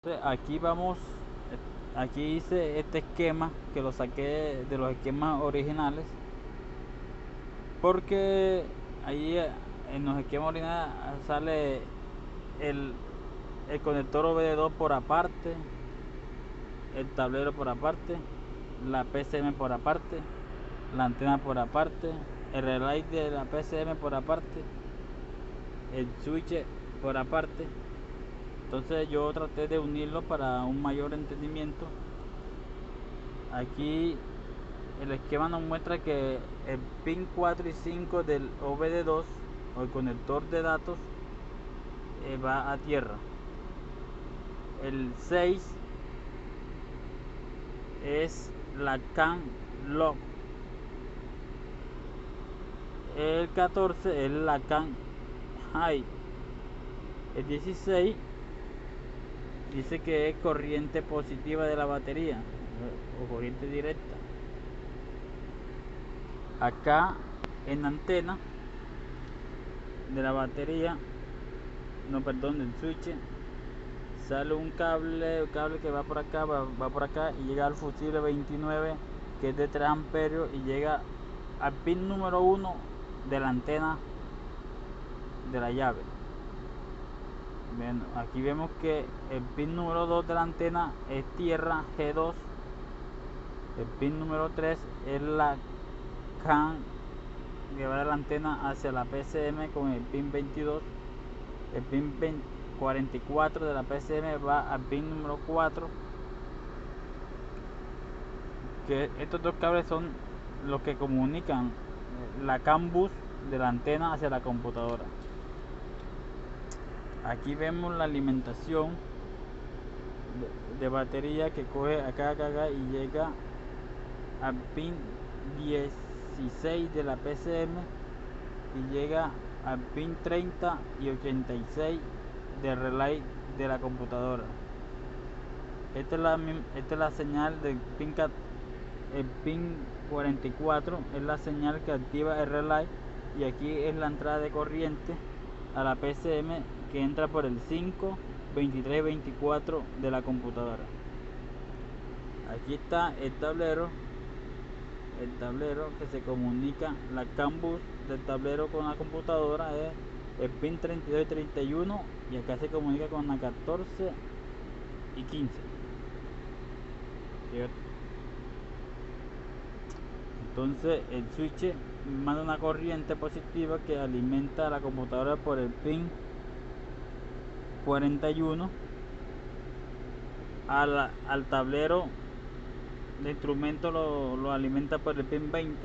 Entonces, aquí hice este esquema que lo saqué de los esquemas originales, porque ahí en los esquemas originales sale el, el conector OBD2 por aparte, el tablero por aparte, la PCM por aparte, la antena por aparte, el relay de la PCM por aparte, el switch por aparte. Entonces yo traté de unirlo para un mayor entendimiento. Aquí el esquema nos muestra que el pin 4 y 5 del OBD2 o el conector de datos va a tierra. El 6 es la CAN log. El 14 es la CAN high. El 16 dice que es corriente positiva de la batería o corriente directa. Acá en la antena de la batería, no, perdón, del switch, sale un cable que va por acá, va por acá y llega al fusible 29, que es de 3 amperios, y llega al pin número 1 de la antena de la llave. Bueno, aquí vemos que el pin número 2 de la antena es tierra G2. El pin número 3 es la CAN que va de la antena hacia la PCM con el pin 22. El pin 44 de la PCM va al pin número 4, que estos dos cables son los que comunican la CAN bus de la antena hacia la computadora. Aquí vemos la alimentación de batería que coge acá y llega al pin 16 de la PCM y llega al pin 30 y 86 del relay de la computadora. Esta es la señal del pin. El pin 44 es la señal que activa el relay, y aquí es la entrada de corriente a la PCM que entra por el 5, 23 y 24 de la computadora. Aquí está el tablero que se comunica. La CAN bus del tablero con la computadora es el pin 32 y 31, y acá se comunica con la 14 y 15. Entonces el switch manda una corriente positiva que alimenta la computadora por el pin 41 al tablero de instrumento, lo alimenta por el pin 20,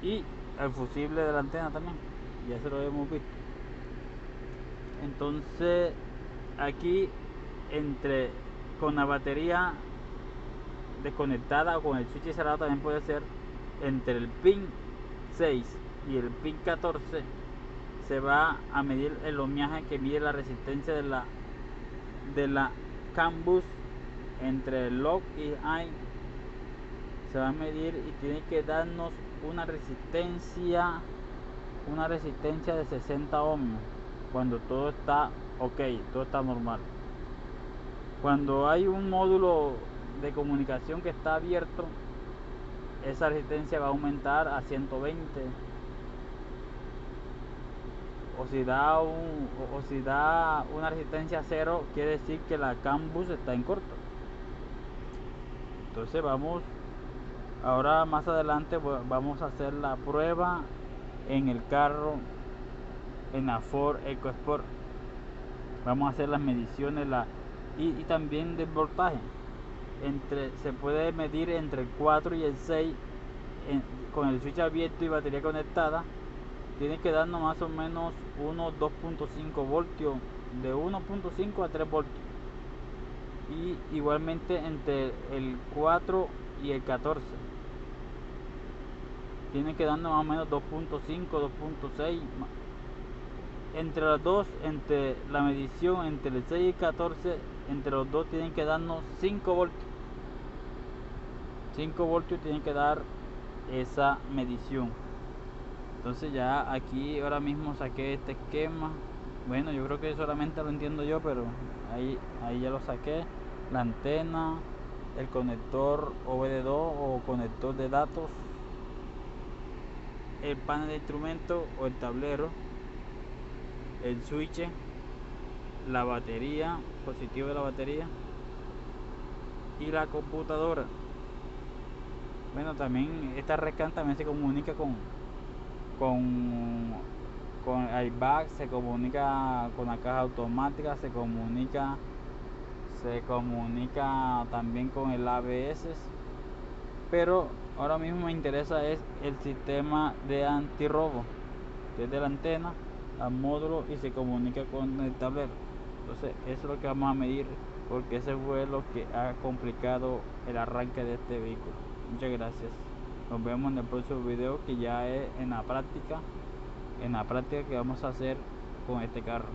y al fusible de la antena también, ya se lo hemos visto. Entonces aquí con la batería desconectada o con el switch cerrado también puede ser, entre el pin 6 y el pin 14 se va a medir el ohmiaje que mide la resistencia de la CAN bus entre el log y high. Se va a medir y tiene que darnos una resistencia de 60 ohmios cuando todo está ok, todo está normal. Cuando hay un módulo de comunicación que está abierto, esa resistencia va a aumentar a 120, o si da una resistencia cero, quiere decir que la CAN bus está en corto. Entonces ahora más adelante vamos a hacer la prueba en el carro, en la Ford EcoSport. Vamos a hacer las mediciones y también del voltaje. Se puede medir entre el 4 y el 6 con el switch abierto y batería conectada. Tiene que darnos más o menos unos 2.5 voltios, de 1.5 a 3 voltios. Y igualmente entre el 4 y el 14 tiene que darnos más o menos 2.5, 2.6. Entre los dos, entre la medición entre el 6 y el 14, entre los dos tienen que darnos 5 voltios. 5 voltios tienen que dar esa medición. Entonces ya aquí ahora mismo saqué este esquema Bueno, yo creo que solamente lo entiendo yo, pero ahí ya lo saqué. La antena, el conector OBD2 o conector de datos, el panel de instrumento o el tablero, el switch, la batería, positivo de la batería y la computadora. Bueno, también esta RECAN también se comunica con, con airbag, se comunica con la caja automática, se comunica también con el ABS, pero ahora mismo me interesa es el sistema de antirrobo, desde la antena al módulo y se comunica con el tablero. Entonces eso es lo que vamos a medir, porque ese fue lo que ha complicado el arranque de este vehículo. Muchas gracias, nos vemos en el próximo video, que ya es en la práctica que vamos a hacer con este carro.